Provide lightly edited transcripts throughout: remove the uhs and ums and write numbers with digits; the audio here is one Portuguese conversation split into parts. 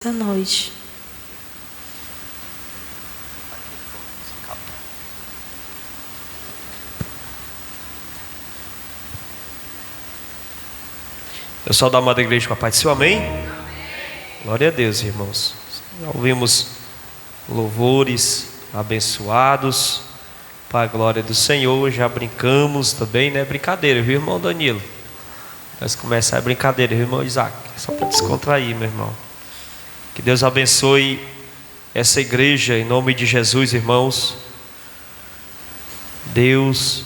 Essa noite. Eu sou da amada igreja com a paz do Senhor, amém? Glória a Deus, irmãos. Ouvimos louvores abençoados para a glória do Senhor. Já brincamos também, né? Brincadeira, viu, irmão Danilo? Nós começamos a brincadeira, viu, irmão Isaac? Só para descontrair, meu irmão. Que Deus abençoe essa igreja em nome de Jesus, irmãos. Deus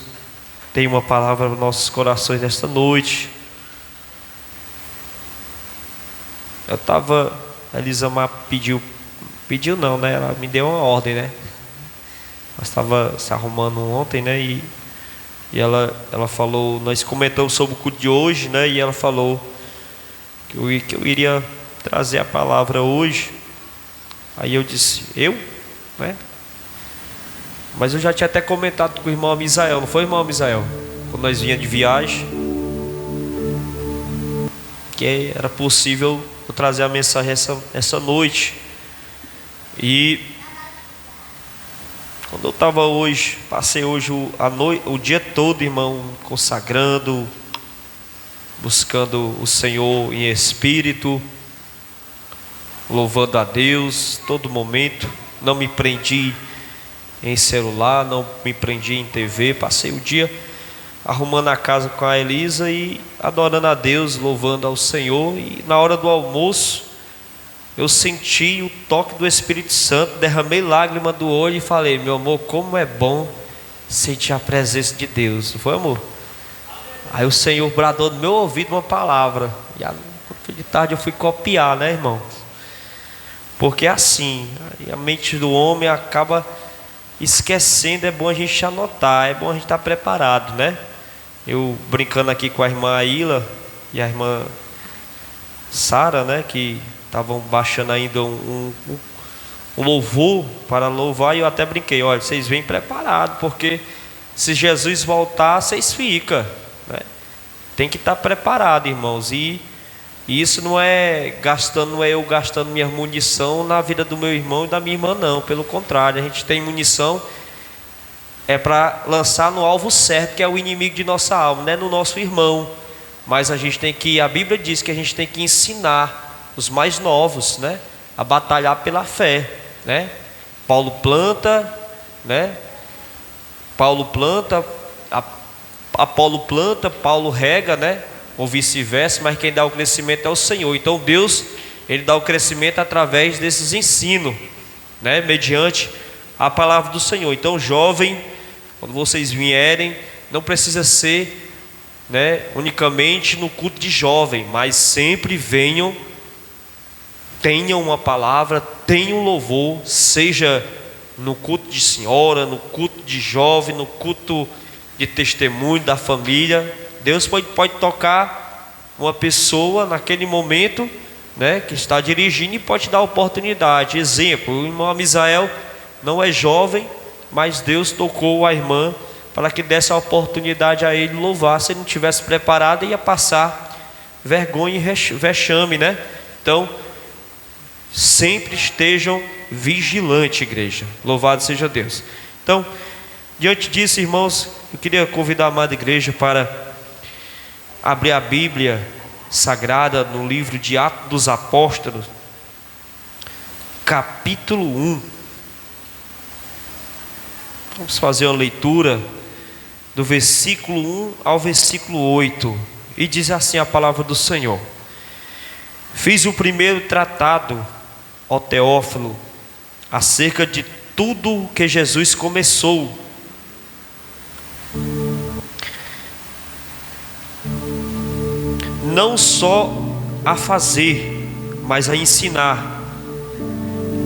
tem uma palavra nos nossos corações nesta noite. A Elisamar pediu não, né? Ela me deu uma ordem, né? Nós estava se arrumando ontem, né? E ela falou, nós comentamos sobre o culto de hoje, né? E ela falou que eu iria trazer a palavra hoje. Aí eu disse, né? Mas eu já tinha até comentado com o irmão Misael, não foi, irmão Misael? Quando nós vinha de viagem, que era possível eu trazer a mensagem essa noite. E quando eu estava hoje, passei hoje o dia todo, irmão, consagrando, buscando o Senhor em espírito, louvando a Deus todo momento. Não me prendi em celular, não me prendi em TV. Passei o dia arrumando a casa com a Elisa e adorando a Deus, louvando ao Senhor. E na hora do almoço eu senti o toque do Espírito Santo, derramei lágrima do olho e falei, meu amor, como é bom sentir a presença de Deus. Não foi, amor? Aí o Senhor bradou no meu ouvido uma palavra. E de tarde eu fui copiar, né, irmão? Porque é assim, a mente do homem acaba esquecendo. É bom a gente anotar, é bom a gente estar preparado, né? Eu brincando aqui com a irmã Aila e a irmã Sara, né? Que estavam baixando ainda um louvor para louvar. E eu até brinquei, olha, vocês vêm preparados, porque se Jesus voltar, vocês ficam, né? Tem que estar preparado, irmãos. E isso não é eu gastando minha munição na vida do meu irmão e da minha irmã, não. Pelo contrário, a gente tem munição para lançar no alvo certo, que é o inimigo de nossa alma, não é no nosso irmão. Mas a Bíblia diz que a gente tem que ensinar os mais novos, né, a batalhar pela fé, né? Paulo planta, né? Apolo planta, Paulo rega, né? Ou vice-versa, mas quem dá o crescimento é o Senhor. Então Deus, Ele dá o crescimento através desses ensinos, né? Mediante a palavra do Senhor. Então, jovem, quando vocês vierem, não precisa ser, né, unicamente no culto de jovem, mas sempre venham, tenham uma palavra, tenham louvor, seja no culto de senhora, no culto de jovem, no culto de testemunho da família. Deus pode tocar uma pessoa naquele momento, né, que está dirigindo, e pode dar oportunidade. Exemplo, o irmão Misael não é jovem, mas Deus tocou a irmã para que desse a oportunidade a ele louvar. Se ele não tivesse preparado, ia passar vergonha e vexame, né? Então, sempre estejam vigilantes, igreja. Louvado seja Deus. Então, diante disso, irmãos, eu queria convidar a amada igreja para abrir a Bíblia Sagrada no livro de Atos dos Apóstolos, capítulo 1. Vamos fazer uma leitura do versículo 1 ao versículo 8. E diz assim a palavra do Senhor: Fiz o primeiro tratado, ó Teófilo, acerca de tudo o que Jesus começou, não só a fazer, mas a ensinar,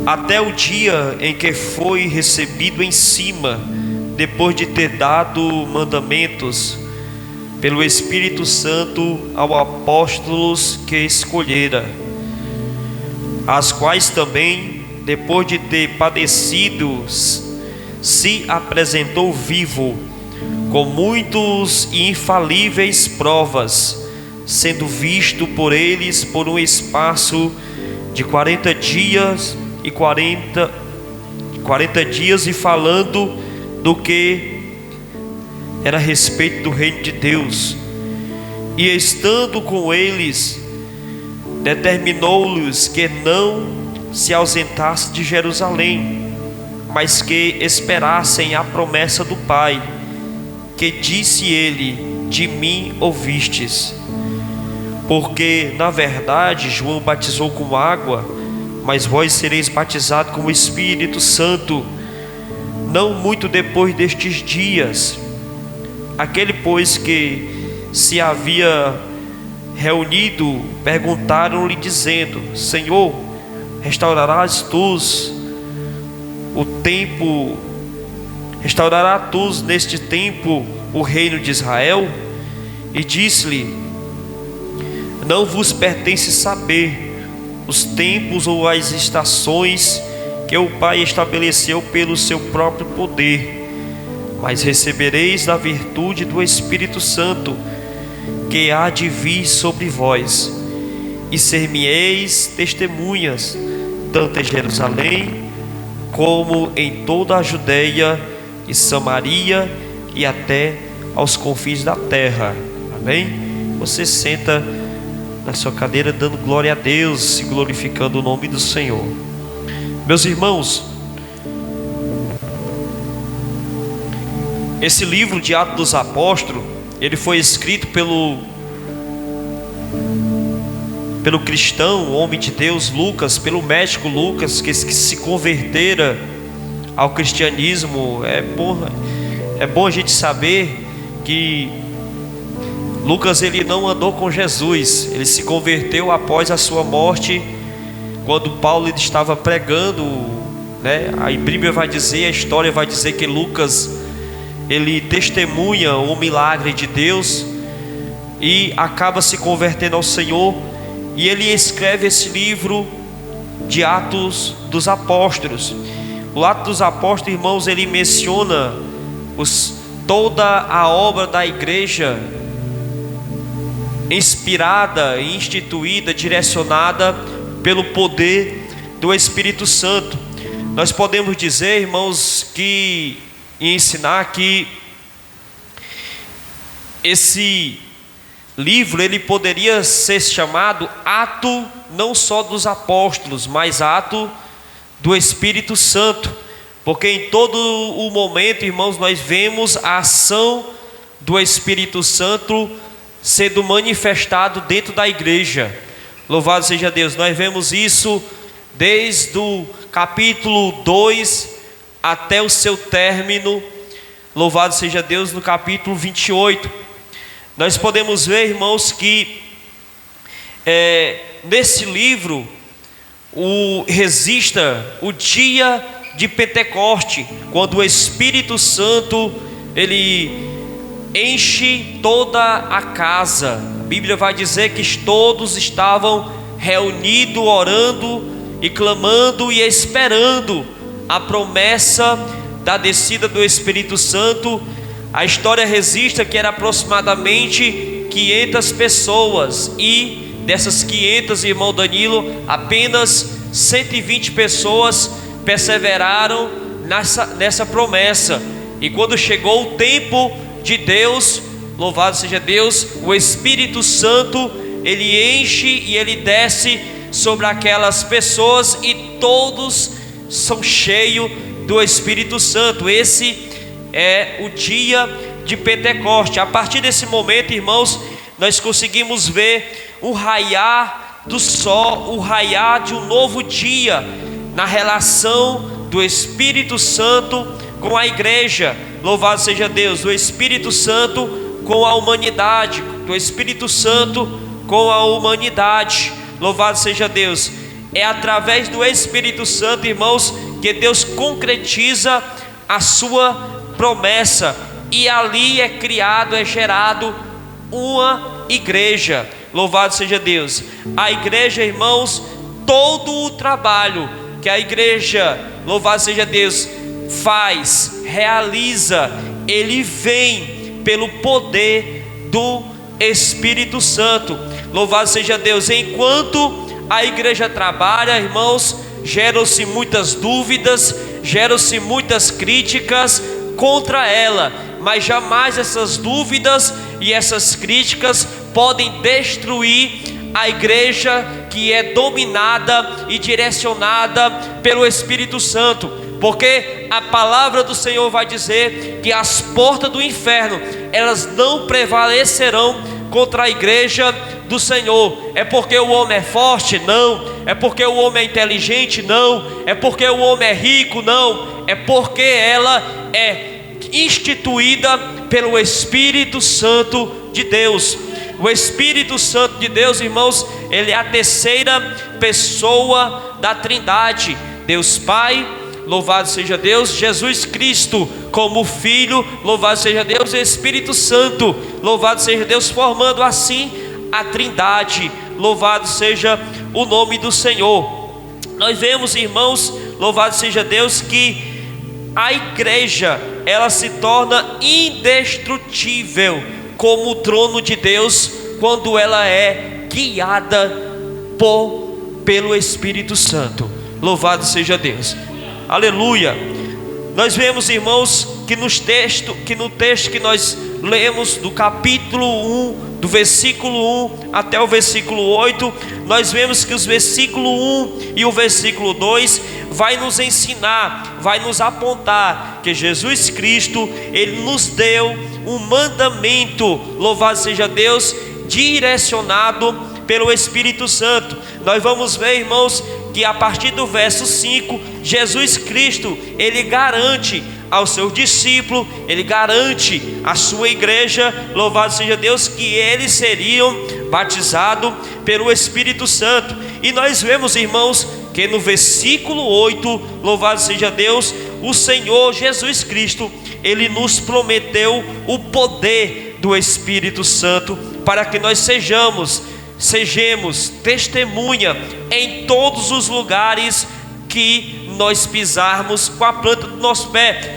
até o dia em que foi recebido em cima, depois de ter dado mandamentos pelo Espírito Santo aos apóstolos que escolhera, as quais também, depois de ter padecido, se apresentou vivo, com muitos e infalíveis provas, sendo visto por eles por um espaço de 40 dias e 40 dias e falando do que era a respeito do reino de Deus. E estando com eles, determinou-lhes que não se ausentasse de Jerusalém, mas que esperassem a promessa do Pai, que disse ele: de mim ouvistes. Porque na verdade João batizou com água, mas vós sereis batizados com o Espírito Santo não muito depois destes dias. Aquele, pois, que se havia reunido, perguntaram-lhe dizendo: Senhor, restaurarás tu neste tempo o reino de Israel? E disse-lhe: não vos pertence saber os tempos ou as estações que o Pai estabeleceu pelo seu próprio poder, mas recebereis da virtude do Espírito Santo, que há de vir sobre vós, e ser-me-eis testemunhas, tanto em Jerusalém, como em toda a Judeia e Samaria, e até aos confins da terra. Amém? Você senta na sua cadeira dando glória a Deus e glorificando o nome do Senhor. Meus irmãos, esse livro de Atos dos Apóstolos, ele foi escrito pelo cristão, homem de Deus Lucas, pelo médico Lucas, que se convertera ao cristianismo. É bom a gente saber que Lucas, ele não andou com Jesus, ele se converteu após a sua morte, quando Paulo estava pregando, né? A Bíblia vai dizer, a história vai dizer que Lucas, ele testemunha o milagre de Deus e acaba se convertendo ao Senhor, e ele escreve esse livro de Atos dos Apóstolos. O Atos dos Apóstolos, irmãos, ele menciona toda a obra da igreja, inspirada, instituída, direcionada pelo poder do Espírito Santo. Nós podemos dizer, irmãos, e ensinar que esse livro, ele poderia ser chamado ato não só dos apóstolos, mas ato do Espírito Santo, porque em todo o momento, irmãos, nós vemos a ação do Espírito Santo sendo manifestado dentro da igreja. Louvado seja Deus. Nós vemos isso desde o capítulo 2 até o seu término. Louvado seja Deus, no capítulo 28. Nós podemos ver, irmãos, que nesse livro resista o dia de Pentecoste, quando o Espírito Santo, ele enche toda a casa. A Bíblia vai dizer que todos estavam reunidos, orando e clamando e esperando a promessa da descida do Espírito Santo. A história registra que era aproximadamente 500 pessoas, e dessas 500, irmão Danilo, apenas 120 pessoas perseveraram nessa promessa. E quando chegou o tempo de Deus, louvado seja Deus, o Espírito Santo, ele enche e ele desce sobre aquelas pessoas, e todos são cheios do Espírito Santo. Esse é o dia de Pentecoste. A partir desse momento, irmãos, nós conseguimos ver o raiar do sol, o raiar de um novo dia na relação do Espírito Santo com a igreja. Louvado seja Deus. Do Espírito Santo com a humanidade, do Espírito Santo com a humanidade. Louvado seja Deus. É através do Espírito Santo, irmãos, que Deus concretiza a sua promessa, e ali é criado, é gerado uma igreja. Louvado seja Deus. A igreja, irmãos, todo o trabalho que a igreja, louvado seja Deus, faz, realiza, ele vem pelo poder do Espírito Santo. Louvado seja Deus. Enquanto a igreja trabalha, irmãos, geram-se muitas dúvidas, geram-se muitas críticas contra ela, mas jamais essas dúvidas e essas críticas podem destruir a igreja que é dominada e direcionada pelo Espírito Santo, porque a palavra do Senhor vai dizer que as portas do inferno, elas não prevalecerão contra a igreja do Senhor. É porque o homem é forte? Não. É porque o homem é inteligente? Não. É porque o homem é rico? Não. É porque ela é instituída pelo Espírito Santo de Deus. O Espírito Santo de Deus, irmãos, ele é a terceira pessoa da Trindade. Deus Pai, louvado seja Deus, Jesus Cristo como Filho, louvado seja Deus, e Espírito Santo, louvado seja Deus, formando assim a Trindade, louvado seja o nome do Senhor. Nós vemos, irmãos, louvado seja Deus, que a igreja, ela se torna indestrutível como o trono de Deus, quando ela é guiada pelo Espírito Santo. Louvado seja Deus, aleluia. Nós vemos, irmãos, que no texto que nós lemos, do capítulo 1, do versículo 1 até o versículo 8, nós vemos que os versículo 1 e o versículo 2 vai nos ensinar, vai nos apontar que Jesus Cristo, ele nos deu um mandamento, louvado seja Deus, direcionado pelo Espírito Santo. Nós vamos ver, irmãos, que a partir do verso 5, Jesus Cristo, ele garante aos seus discípulos, ele garante à sua igreja, louvado seja Deus, que eles seriam batizados pelo Espírito Santo. E nós vemos, irmãos, que no versículo 8, louvado seja Deus, o Senhor Jesus Cristo, ele nos prometeu o poder do Espírito Santo, para que nós sejamos testemunha em todos os lugares que nós pisarmos com a planta do nosso pé.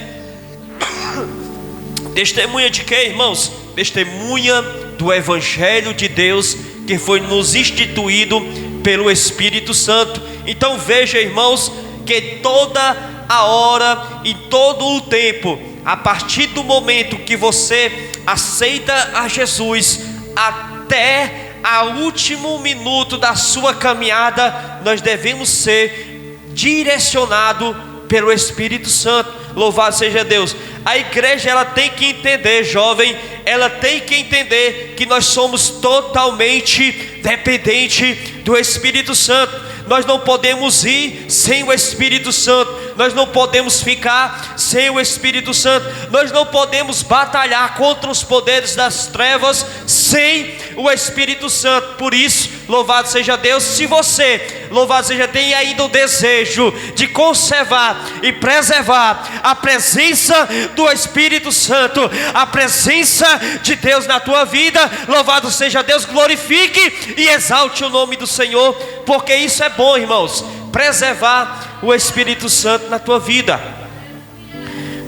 Testemunha de quê, irmãos? Testemunha do Evangelho de Deus, que foi nos instituído pelo Espírito Santo. Então veja, irmãos, que toda a hora e todo o tempo, a partir do momento que você aceita a Jesus, até ao último minuto da sua caminhada, nós devemos ser direcionados pelo Espírito Santo. Louvado seja Deus. A igreja, ela tem que entender, jovem, ela tem que entender que nós somos totalmente dependentes do Espírito Santo. Nós não podemos ir sem o Espírito Santo, nós não podemos ficar sem o Espírito Santo, nós não podemos batalhar contra os poderes das trevas sem o Espírito Santo. Por isso, louvado seja Deus, se você, louvado seja, tem ainda o desejo de conservar e preservar a presença do Espírito Santo, a presença de Deus na tua vida, louvado seja Deus, glorifique e exalte o nome do Senhor, porque isso é bom, irmãos, preservar o Espírito Santo na tua vida.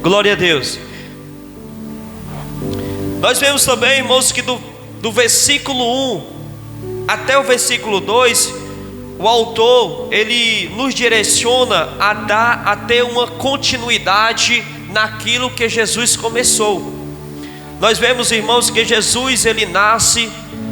Glória a Deus. Nós vemos também, irmãos, que do versículo 1 até o versículo 2, o autor, ele nos direciona a ter uma continuidade naquilo que Jesus começou. Nós vemos, irmãos, que Jesus, ele nasce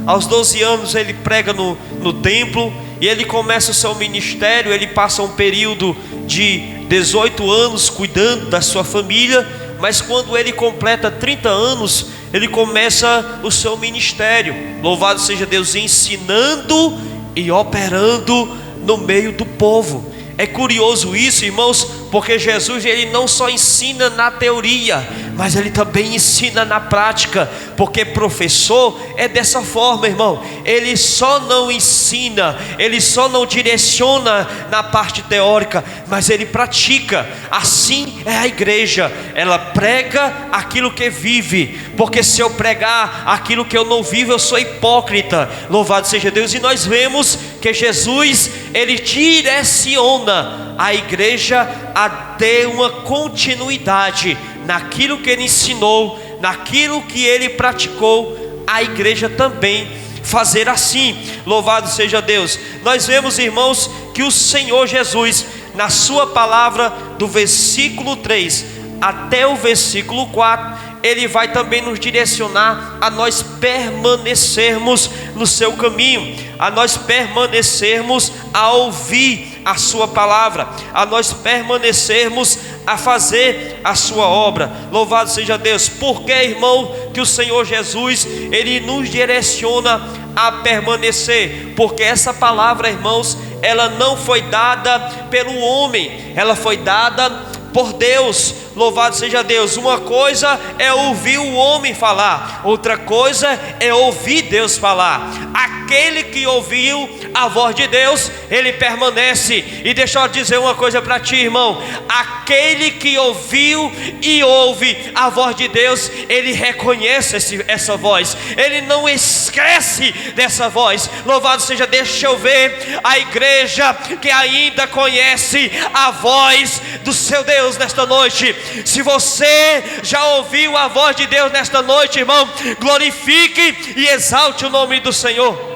aos 12 anos, ele prega no templo, e ele começa o seu ministério. Ele passa um período de 18 anos cuidando da sua família, mas quando ele completa 30 anos, ele começa o seu ministério, louvado seja Deus, ensinando e operando no meio do povo. É curioso isso, irmãos, porque Jesus, ele não só ensina na teoria, mas ele também ensina na prática, porque professor é dessa forma, irmão, ele só não ensina, ele só não direciona na parte teórica, mas ele pratica. Assim é a igreja, ela prega aquilo que vive, porque se eu pregar aquilo que eu não vivo, eu sou hipócrita, louvado seja Deus. E nós vemos que Jesus, ele direciona a igreja a ter uma continuidade naquilo que ele ensinou, naquilo que ele praticou. A igreja também fazer assim. Louvado seja Deus. Nós vemos, irmãos, que o Senhor Jesus, na sua palavra, do versículo 3 até o versículo 4, Ele vai também nos direcionar a nós permanecermos no seu caminho, a nós permanecermos a ouvir a sua palavra, a nós permanecermos a fazer a sua obra. Louvado seja Deus. Porque, irmão, que o Senhor Jesus, Ele nos direciona a permanecer? Porque essa palavra, irmãos, ela não foi dada pelo homem, ela foi dada por Deus. Louvado seja Deus. Uma coisa é ouvir o homem falar, outra coisa é ouvir Deus falar. Aquele que ouviu a voz de Deus, ele permanece. E deixa eu dizer uma coisa para ti, irmão: aquele que ouviu e ouve a voz de Deus, ele reconhece essa voz, ele não esquece dessa voz. Louvado seja, deixa eu ver a igreja que ainda conhece a voz do seu Deus nesta noite. Se você já ouviu a voz de Deus nesta noite, irmão, glorifique e exalte o nome do Senhor.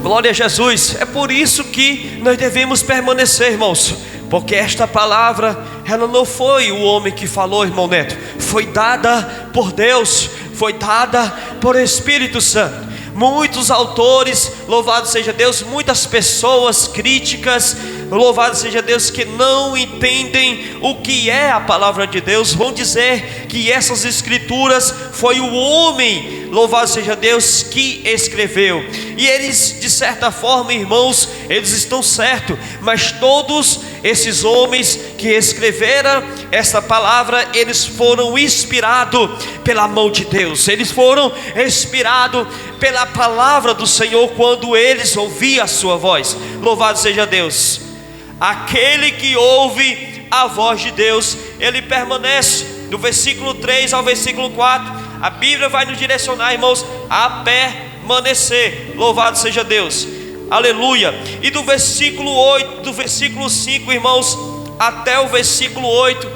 Glória a Jesus. É por isso que nós devemos permanecer, irmãos, porque esta palavra, ela não foi o homem que falou, irmão Neto, foi dada por Deus, foi dada por Espírito Santo. Muitos autores, louvado seja Deus, muitas pessoas críticas, louvado seja Deus, que não entendem o que é a palavra de Deus, vão dizer que essas escrituras foi o homem, louvado seja Deus, que escreveu. E eles, de certa forma, irmãos, eles estão certos, mas todos esses homens que escreveram essa palavra, eles foram inspirados pela mão de Deus, eles foram inspirados pela palavra do Senhor, quando eles ouviam a sua voz. Louvado seja Deus. Aquele que ouve a voz de Deus, ele permanece. Do versículo 3 ao versículo 4, a Bíblia vai nos direcionar, irmãos, a permanecer. Louvado seja Deus, aleluia. E do versículo 8, do versículo 5, irmãos, até o versículo 8,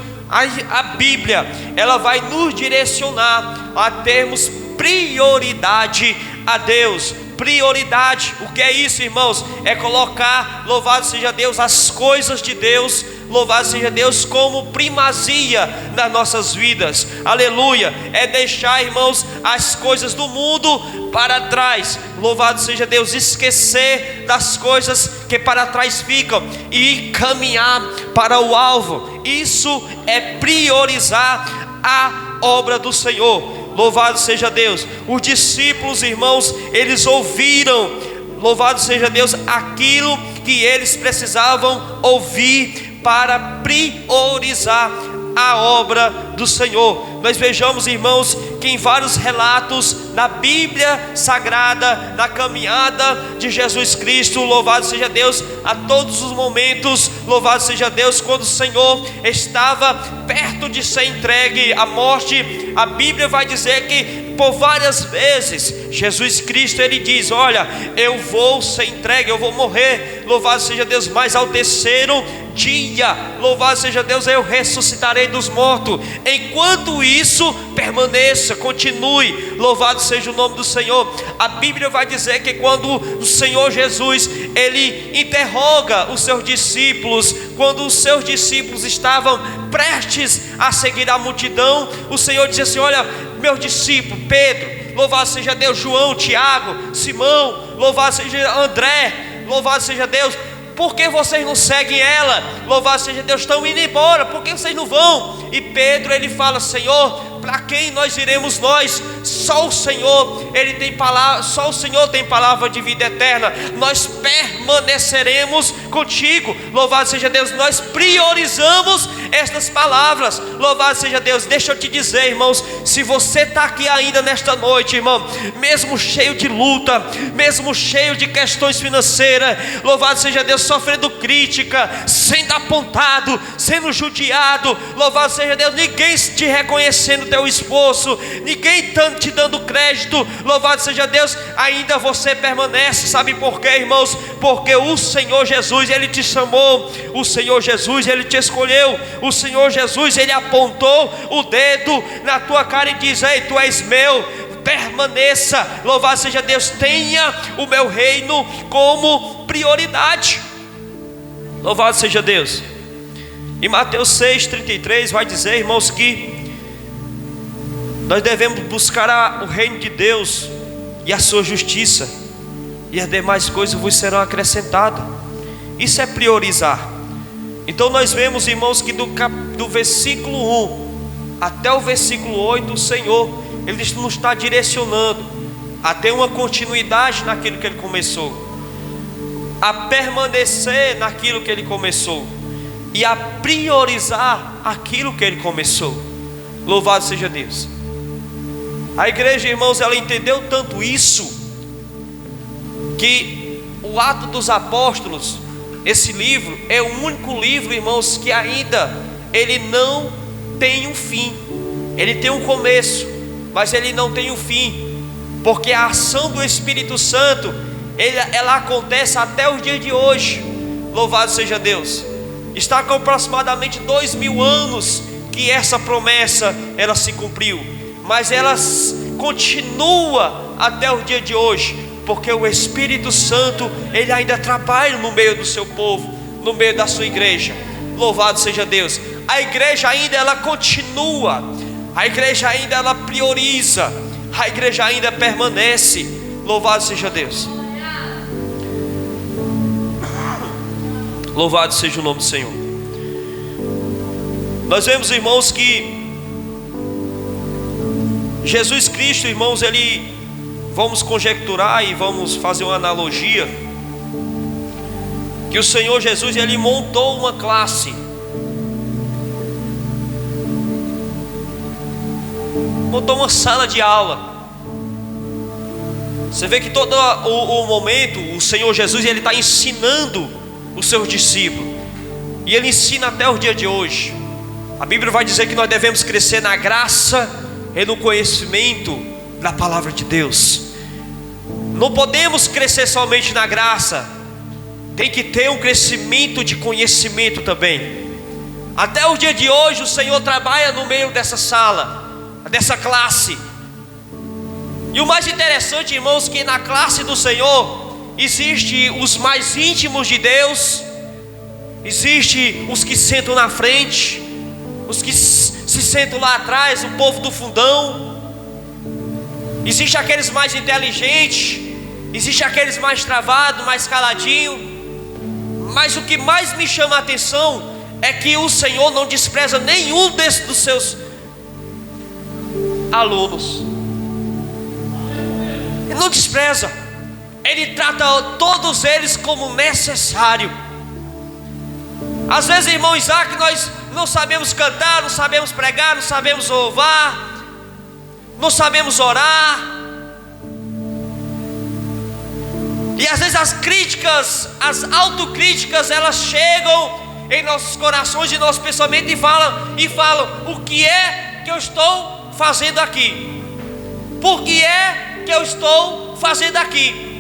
a Bíblia, ela vai nos direcionar a termos prioridade a Deus. Prioridade, o que é isso, irmãos? É colocar, louvado seja Deus, as coisas de Deus, louvado seja Deus, como primazia nas nossas vidas, aleluia. É deixar, irmãos, as coisas do mundo para trás, louvado seja Deus, esquecer das coisas que para trás ficam e caminhar para o alvo. Isso é priorizar a obra do Senhor. Louvado seja Deus. Os discípulos, irmãos, eles ouviram, louvado seja Deus, aquilo que eles precisavam ouvir para priorizar a obra do Senhor. Nós vejamos, irmãos, que em vários relatos na Bíblia Sagrada, na caminhada de Jesus Cristo, louvado seja Deus, a todos os momentos, louvado seja Deus, quando o Senhor estava perto de ser entregue à morte, a Bíblia vai dizer que por várias vezes Jesus Cristo, ele diz: olha, eu vou ser entregue, eu vou morrer, louvado seja Deus, mas ao terceiro dia, louvado seja Deus, eu ressuscitarei dos mortos. Enquanto isso, permaneça, continue, louvado seja o nome do Senhor. A Bíblia vai dizer que quando o Senhor Jesus, ele interroga os seus discípulos, quando os seus discípulos estavam prestes a seguir a multidão, o Senhor disse assim: olha, meu discípulo Pedro, louvado seja Deus, João, Tiago, Simão, louvado seja André, louvado seja Deus, por que vocês não seguem ela? Louvado seja Deus, estão indo embora, por que vocês não vão? E Pedro, ele fala: Senhor, para quem nós iremos nós? Só o Senhor, ele tem palavra, só o Senhor tem palavra de vida eterna. Nós permaneceremos contigo. Louvado seja Deus, nós priorizamos estas palavras. Louvado seja Deus. Deixa eu te dizer, irmãos, se você está aqui ainda nesta noite, irmão, mesmo cheio de luta, mesmo cheio de questões financeiras, louvado seja Deus, sofrendo crítica, sendo apontado, sendo judiado, louvado seja Deus, ninguém te reconhecendo teu esforço, ninguém te dando crédito, louvado seja Deus, ainda você permanece. Sabe por quê, irmãos? Porque o Senhor Jesus, ele te chamou, o Senhor Jesus, ele te escolheu, o Senhor Jesus, ele apontou o dedo na tua cara e diz: ei, tu és meu, permaneça, louvado seja Deus, tenha o meu reino como prioridade. Louvado seja Deus. Em Mateus 6,33 vai dizer, irmãos, que nós devemos buscar o reino de Deus e a sua justiça, e as demais coisas vos serão acrescentadas. Isso é priorizar. Então nós vemos, irmãos, que do versículo 1 até o versículo 8, o Senhor, Ele nos está direcionando a ter uma continuidade naquilo que Ele começou, a permanecer naquilo que Ele começou e a priorizar aquilo que Ele começou. Louvado seja Deus. A igreja, irmãos, ela entendeu tanto isso, que o Atos dos Apóstolos, esse livro, é o único livro, irmãos, que ainda ele não tem um fim. Ele tem um começo, mas ele não tem um fim, porque a ação do Espírito Santo, ela acontece até os dias de hoje. Louvado seja Deus. Está com aproximadamente 2000 anos que essa promessa ela se cumpriu, mas ela continua até o dia de hoje, porque o Espírito Santo ele ainda trabalha no meio do seu povo, no meio da sua igreja. Louvado seja Deus. A igreja ainda ela continua, a igreja ainda ela prioriza, a igreja ainda permanece. Louvado seja Deus. Louvado seja o nome do Senhor. Nós vemos, irmãos, que Jesus Cristo, irmãos, ele, vamos conjecturar e vamos fazer uma analogia, que o Senhor Jesus, ele montou uma classe, montou uma sala de aula. Você vê que todo o momento, o Senhor Jesus, ele está ensinando os seus discípulos, e ele ensina até o dia de hoje. A Bíblia vai dizer que nós devemos crescer na graça e no conhecimento da palavra de Deus. Não podemos crescer somente na graça, tem que ter um crescimento de conhecimento também. Até o dia de hoje o Senhor trabalha no meio dessa sala, dessa classe. E o mais interessante, irmãos, que na classe do Senhor existe os mais íntimos de Deus, existe os que sentam na frente, os que se sentam lá atrás, o povo do fundão, existe aqueles mais inteligentes, existe aqueles mais travados, mais caladinhos. Mas o que mais me chama a atenção é que o Senhor não despreza nenhum dos seus alunos. Ele não despreza, Ele trata todos eles como necessário. Às vezes, irmão Isaac, nós não sabemos cantar, não sabemos pregar, não sabemos louvar, não sabemos orar. E às vezes as críticas, as autocríticas, elas chegam em nossos corações e nosso pensamento e falam: o que é que eu estou fazendo aqui? Por que é que eu estou fazendo aqui?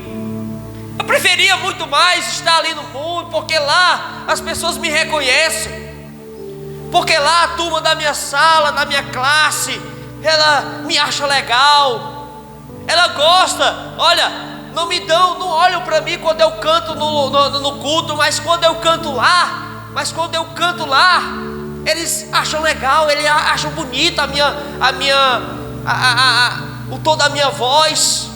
Eu preferia muito mais estar ali no mundo, porque lá as pessoas me reconhecem, porque lá a turma da minha sala, da minha classe, ela me acha legal, ela gosta. Olha, não olham para mim quando eu canto no culto, mas quando eu canto lá, eles acham legal, eles acham bonita o tom da minha voz.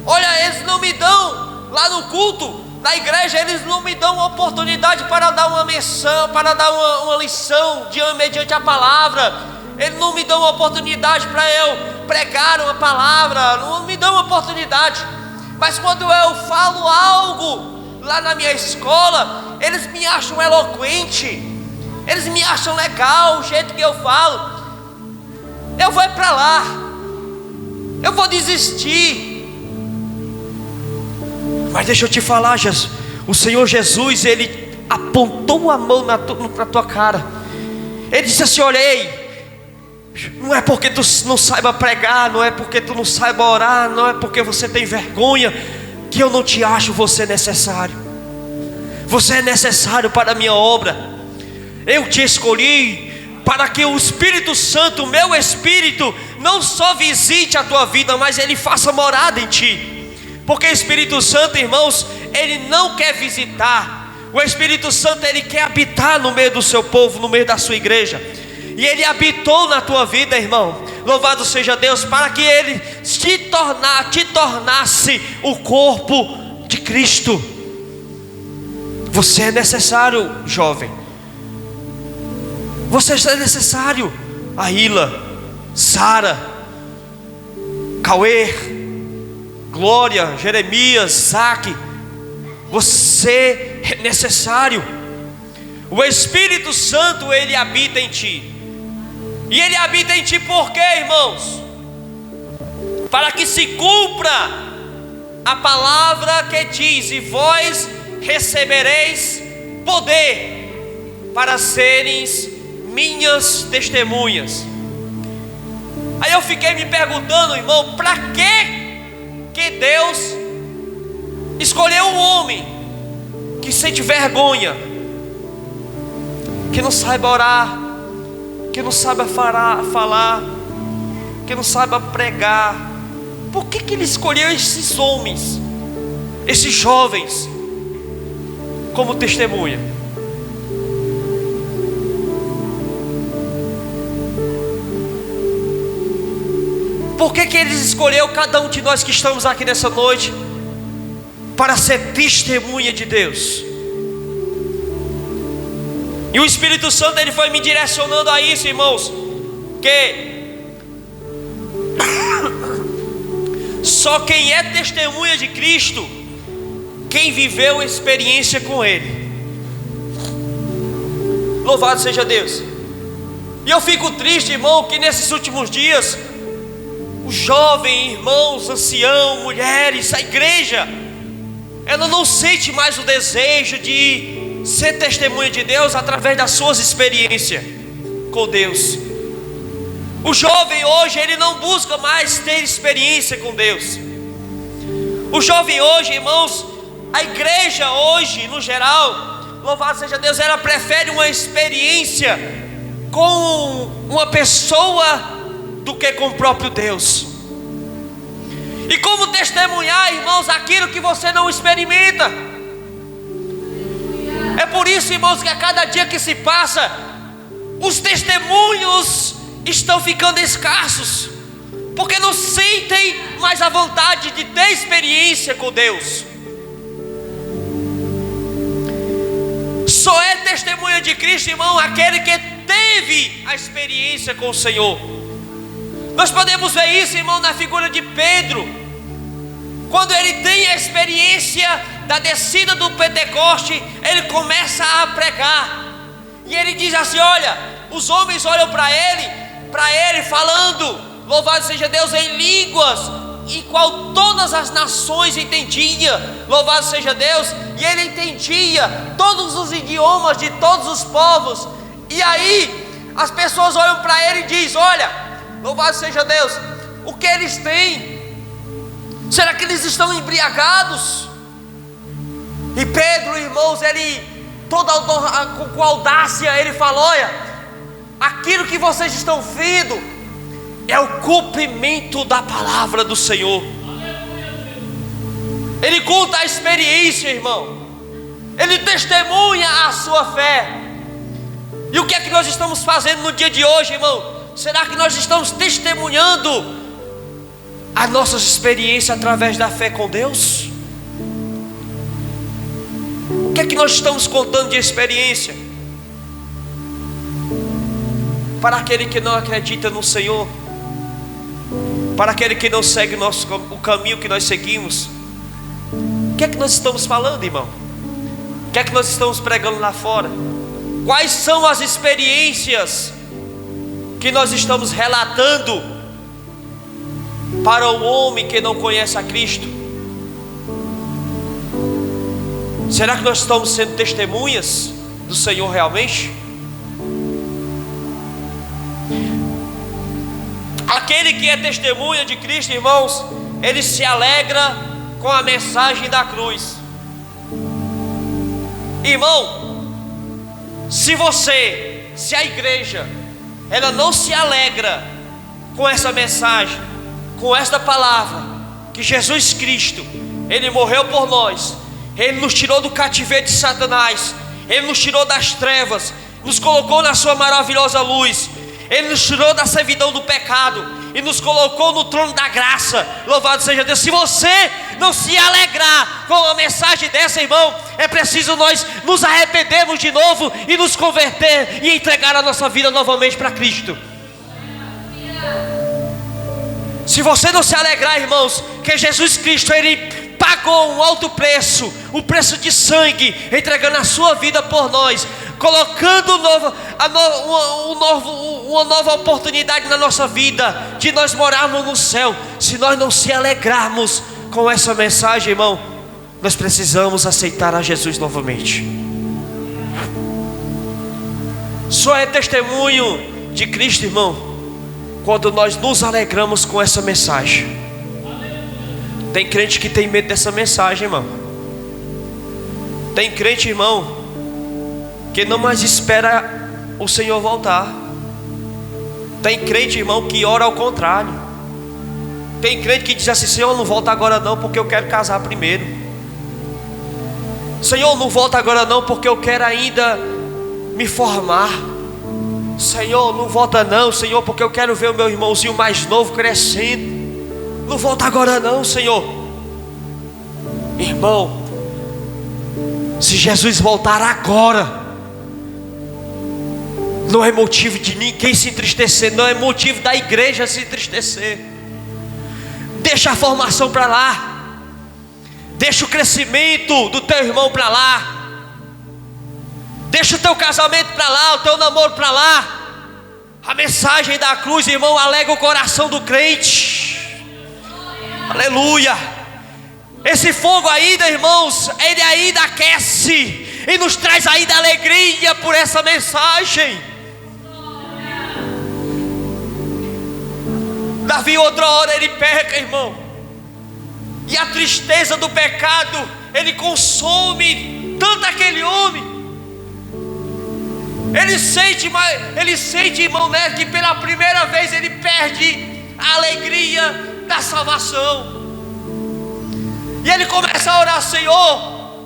Olha, eles não me dão lá no culto, na igreja, eles não me dão uma oportunidade para dar uma menção, para dar uma lição mediante a palavra. Eles não me dão uma oportunidade para eu pregar uma palavra, não me dão uma oportunidade. Mas quando eu falo algo lá na minha escola, eles me acham eloquente, eles me acham legal o jeito que eu falo. Eu vou para lá, eu vou desistir. Mas deixa eu te falar, Jesus, o Senhor Jesus, Ele apontou a mão na tua cara. Ele disse assim: olha, ei, não é porque tu não saiba pregar, não é porque tu não saiba orar, não é porque você tem vergonha, que eu não te acho você necessário. Você é necessário para a minha obra. Eu te escolhi para que o Espírito Santo, o meu Espírito, não só visite a tua vida, mas Ele faça morada em ti. Porque o Espírito Santo, irmãos, Ele não quer visitar. O Espírito Santo, Ele quer habitar no meio do seu povo, no meio da sua igreja. E Ele habitou na tua vida, irmão. Louvado seja Deus, para que Ele te tornasse o corpo de Cristo. Você é necessário, jovem. Você é necessário. Aila, Sara, Cauê, Glória, Jeremias, Isaac. Você é necessário. O Espírito Santo, Ele habita em ti. E Ele habita em ti por quê, irmãos? Para que se cumpra a palavra que diz: e vós recebereis poder para seres minhas testemunhas. Aí eu fiquei me perguntando, irmão, para que Deus escolheu um homem que sente vergonha, que não saiba orar, que não saiba falar, que não saiba pregar? Por que Ele escolheu esses homens, esses jovens, como testemunha? Por que Ele escolheu cada um de nós que estamos aqui nessa noite para ser testemunha de Deus? E o Espírito Santo, Ele foi me direcionando a isso, irmãos, que só quem é testemunha de Cristo, quem viveu experiência com Ele. Louvado seja Deus. E eu fico triste, irmão, que nesses últimos dias os jovens, irmãos, anciãos, mulheres, a igreja, ela não sente mais o desejo de ser testemunha de Deus através das suas experiências com Deus. O jovem hoje, ele não busca mais ter experiência com Deus. O jovem hoje, irmãos, a igreja hoje, no geral, louvado seja Deus, ela prefere uma experiência com uma pessoa do que com o próprio Deus. E como testemunhar, irmãos, aquilo que você não experimenta? É por isso, irmãos, que a cada dia que se passa, os testemunhos estão ficando escassos, porque não sentem mais a vontade de ter experiência com Deus. Só é testemunha de Cristo, irmão, aquele que teve a experiência com o Senhor. Nós podemos ver isso, irmão, na figura de Pedro, quando ele tem a experiência da descida do Pentecoste, ele começa a pregar, e ele diz assim: olha, os homens olham para ele falando, louvado seja Deus, em línguas, em qual todas as nações entendiam, louvado seja Deus, e ele entendia todos os idiomas de todos os povos. E aí as pessoas olham para ele e dizem: olha, louvado seja Deus, o que eles têm? Será que eles estão embriagados? E Pedro, irmãos, ele, com audácia, ele falou: olha, aquilo que vocês estão vendo é o cumprimento da palavra do Senhor. Ele conta a experiência, irmão, ele testemunha a sua fé. E o que é que nós estamos fazendo no dia de hoje, irmão? Será que nós estamos testemunhando as nossas experiências através da fé com Deus? O que é que nós estamos contando de experiência para aquele que não acredita no Senhor, para aquele que não segue o caminho que nós seguimos? O que é que nós estamos falando, irmão? O que é que nós estamos pregando lá fora? Quais são as experiências que nós estamos relatando para o homem que não conhece a Cristo? Será que nós estamos sendo testemunhas do Senhor realmente? Aquele que é testemunha de Cristo, irmãos, ele se alegra com a mensagem da cruz. Irmão, se a igreja, ela não se alegra com essa mensagem, com esta palavra, que Jesus Cristo, Ele morreu por nós, Ele nos tirou do cativeiro de Satanás, Ele nos tirou das trevas, nos colocou na sua maravilhosa luz, Ele nos tirou da servidão do pecado e nos colocou no trono da graça. Louvado seja Deus. Se você não se alegrar com uma mensagem dessa, irmão, é preciso nós nos arrependermos de novo e nos converter e entregar a nossa vida novamente para Cristo. Se você não se alegrar, irmãos, que Jesus Cristo, Ele pagou um alto preço, o preço de sangue, entregando a sua vida por nós, colocando uma nova oportunidade na nossa vida, de nós morarmos no céu. Se nós não se alegrarmos com essa mensagem, irmão, nós precisamos aceitar a Jesus novamente. Só é testemunho de Cristo, irmão, quando nós nos alegramos com essa mensagem. Tem crente que tem medo dessa mensagem, irmão. Tem crente, irmão, que não mais espera o Senhor voltar. Tem crente, irmão, que ora ao contrário. Tem crente que diz assim: Senhor, não volta agora não, porque eu quero casar primeiro. Senhor, não volta agora não, porque eu quero ainda me formar. Senhor, não volta não, Senhor, porque eu quero ver o meu irmãozinho mais novo crescendo. Não volta agora não, Senhor. Irmão, se Jesus voltar agora, não é motivo de ninguém se entristecer, não é motivo da igreja se entristecer. Deixa a formação para lá, deixa o crescimento do teu irmão para lá, deixa o teu casamento para lá, o teu namoro para lá. A mensagem da cruz, irmão, alegra o coração do crente. Aleluia. Esse fogo ainda, irmãos, ele ainda aquece e nos traz ainda alegria por essa mensagem. Davi, outra hora ele peca, irmão, e a tristeza do pecado, ele consome tanto aquele homem. Ele sente, irmão, né, que pela primeira vez ele perde a alegria da salvação. E ele começa a orar: Senhor,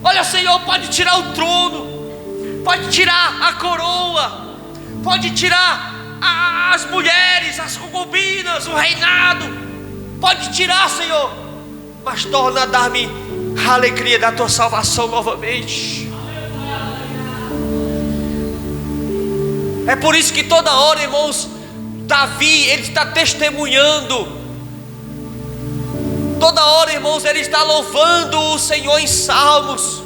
olha, Senhor, pode tirar o trono, pode tirar a coroa, pode tirar as mulheres, as concubinas, o reinado, pode tirar, Senhor, mas torna a dar-me a alegria da tua salvação novamente. É por isso que toda hora, irmãos, Davi, ele está testemunhando. Toda hora, irmãos, ele está louvando o Senhor em salmos,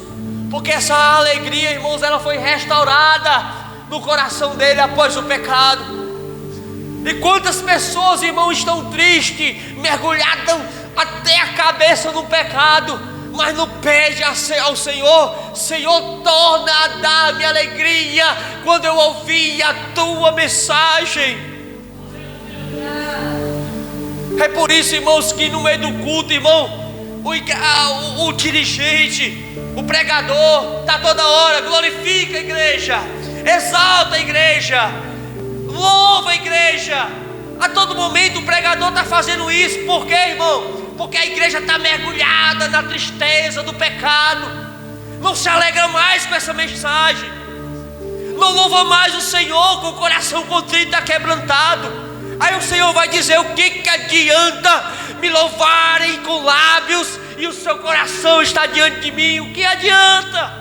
porque essa alegria, irmãos, ela foi restaurada no coração dele após o pecado. E quantas pessoas, irmãos, estão tristes, mergulhadas até a cabeça no pecado, mas não pede ao Senhor: Senhor, torna a dar-me alegria quando eu ouvi a tua mensagem. É por isso, irmãos, que no meio do culto, irmão, o dirigente, o pregador, está toda hora: glorifica a igreja, exalta a igreja, louva a igreja. A todo momento o pregador está fazendo isso. Por quê, irmão? Porque a igreja está mergulhada na tristeza do pecado, não se alegra mais com essa mensagem, não louva mais o Senhor com o coração contrito e quebrantado. Aí o Senhor vai dizer: o que adianta me louvarem com lábios e o seu coração está diante de mim? O que adianta?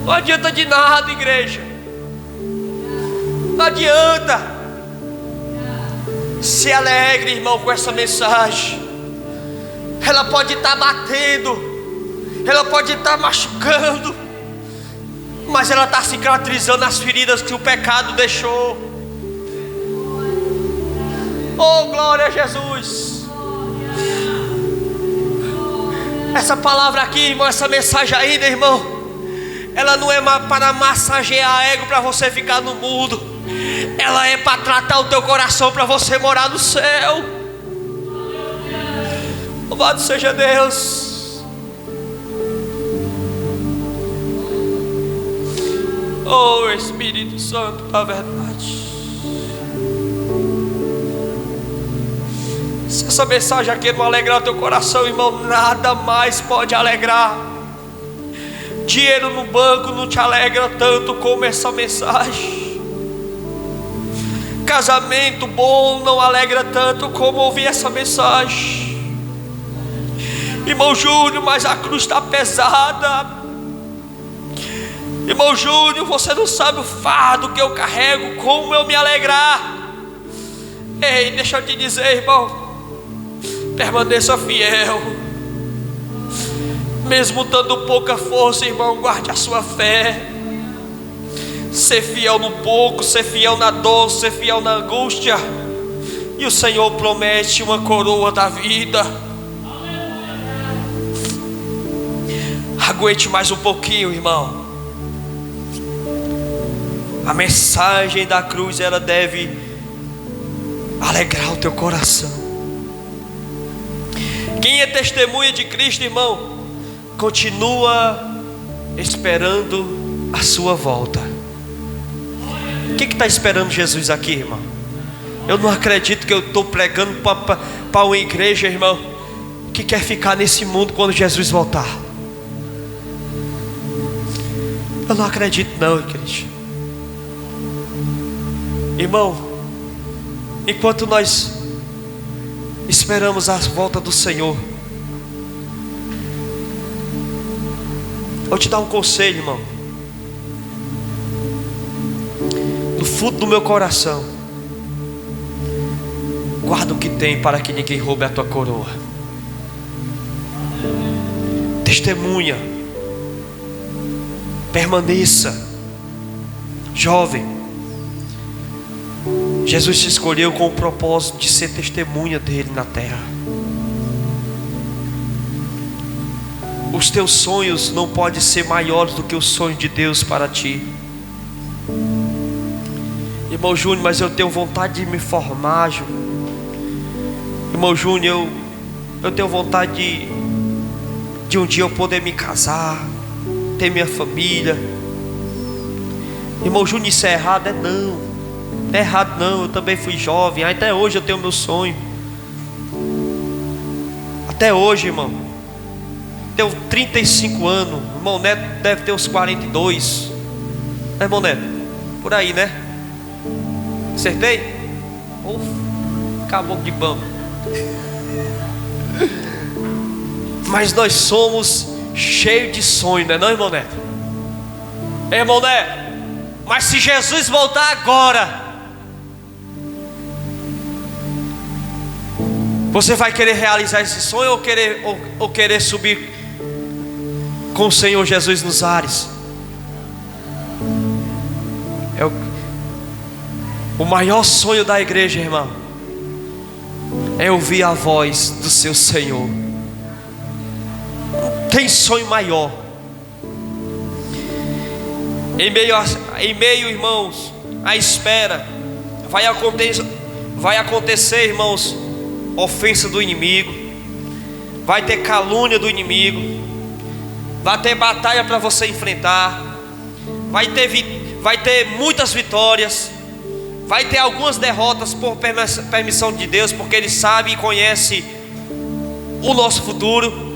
Não adianta de nada, igreja. Não adianta. Se alegre, irmão, com essa mensagem. Ela pode estar batendo, ela pode estar machucando, mas ela está cicatrizando as feridas que o pecado deixou. Oh, glória a Jesus. Essa palavra aqui, irmão, essa mensagem ainda, irmão, ela não é para massagear ego, para você ficar no mundo. Ela é para tratar o teu coração, para você morar no céu. Louvado seja Deus. Oh, Espírito Santo da verdade. essa mensagem aqui não alegrar o teu coração, irmão, nada mais pode alegrar. Dinheiro no banco não te alegra tanto como essa mensagem. Casamento bom não alegra tanto como ouvir essa mensagem. Irmão Júnior, mas a cruz está pesada. Irmão Júnior, você não sabe o fardo que eu carrego, como eu me alegrar. Ei, deixa eu te dizer, irmão, permaneça fiel. Mesmo dando pouca força, irmão, guarde a sua fé. Ser fiel no pouco, ser fiel na dor, ser fiel na angústia, e o Senhor promete uma coroa da vida. Aguente mais um pouquinho, irmão. A mensagem da cruz, ela deve alegrar o teu coração. Quem é testemunha de Cristo, irmão, continua esperando a sua volta. Quem que está esperando Jesus aqui, irmão? Eu não acredito que eu estou pregando para uma igreja, irmão, que quer ficar nesse mundo quando Jesus voltar. Eu não acredito não, igreja. Irmão, enquanto nós esperamos a volta do Senhor, vou te dar um conselho, irmão. Do fundo do meu coração, guarda o que tem para que ninguém roube a tua coroa. Testemunha, permaneça. Jovem, Jesus te escolheu com o propósito de ser testemunha dele na terra. Os teus sonhos não podem ser maiores do que o sonho de Deus para ti. Irmão Júnior, mas eu tenho vontade de me formar, Júnior. Irmão Júnior, eu tenho vontade de um dia eu poder me casar, ter minha família. Irmão Júnior, isso é errado? Não é errado não, eu também fui jovem, até hoje eu tenho meu sonho. Até hoje, irmão, tenho 35 anos. Irmão Neto deve ter uns 42, né, irmão Neto? Por aí, né? Acertei? Acabou de bamba. Mas nós somos cheios de sonho, não é não, irmão Neto? Irmão Neto, mas se Jesus voltar agora, você vai querer realizar esse sonho ou querer subir com o Senhor Jesus nos ares? O maior sonho da igreja, irmão, é ouvir a voz do seu Senhor. Não tem sonho maior. Em meio, irmãos, à espera, vai acontecer, irmãos, ofensa do inimigo, vai ter calúnia do inimigo, vai ter batalha para você enfrentar, vai ter muitas vitórias, vai ter algumas derrotas por permissão de Deus, porque Ele sabe e conhece o nosso futuro.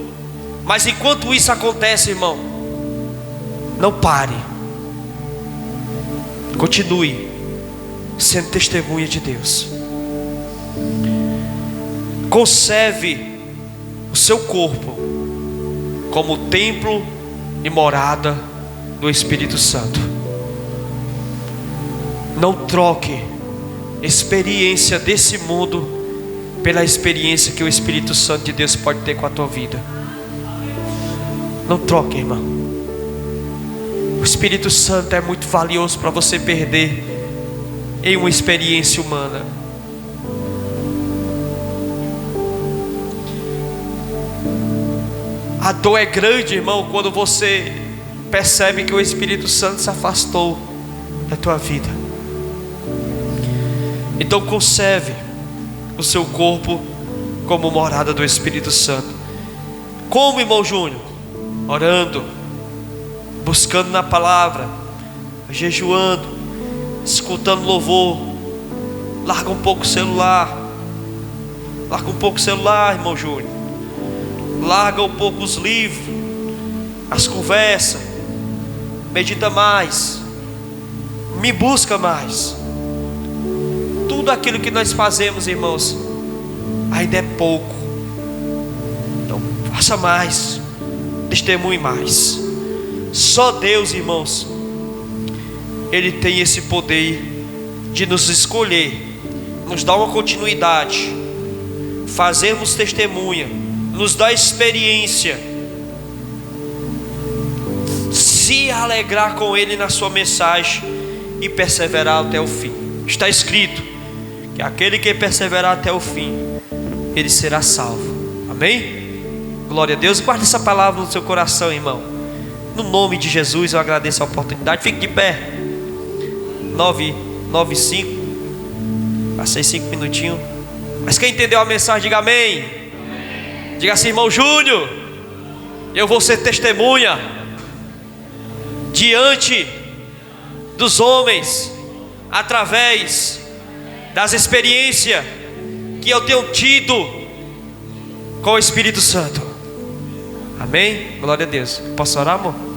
Mas enquanto isso acontece, irmão, não pare, continue sendo testemunha de Deus. Conserve o seu corpo como templo e morada do Espírito Santo. Não troque experiência desse mundo pela experiência que o Espírito Santo de Deus pode ter com a tua vida. Não troque, irmão. O Espírito Santo é muito valioso para você perder em uma experiência humana. A dor é grande, irmão, quando você percebe que o Espírito Santo se afastou da tua vida. Então conserve o seu corpo como morada do Espírito Santo. Como, irmão Júnior? Orando, buscando na palavra, jejuando, escutando louvor. Larga um pouco o celular, Larga um pouco o celular, irmão Júnior. Larga um pouco os livros, as conversas. Medita mais. Me busca mais. Tudo aquilo que nós fazemos, irmãos, ainda é pouco. Então faça mais. Testemunhe mais. Só Deus, irmãos, Ele tem esse poder de nos escolher, nos dar uma continuidade, fazermos testemunha, nos dar experiência, se alegrar com Ele na sua mensagem e perseverar até o fim. Está escrito que aquele que perseverar até o fim, ele será salvo. Amém? Glória a Deus. Guarde essa palavra no seu coração, irmão. No nome de Jesus eu agradeço a oportunidade. Fique de pé. 9:05. Passei 5 minutinhos. Mas quem entendeu a mensagem, diga amém. Amém. Diga assim, irmão Júnior, eu vou ser testemunha diante dos homens, através das experiências que eu tenho tido com o Espírito Santo. Amém? Glória a Deus. Posso orar, amor?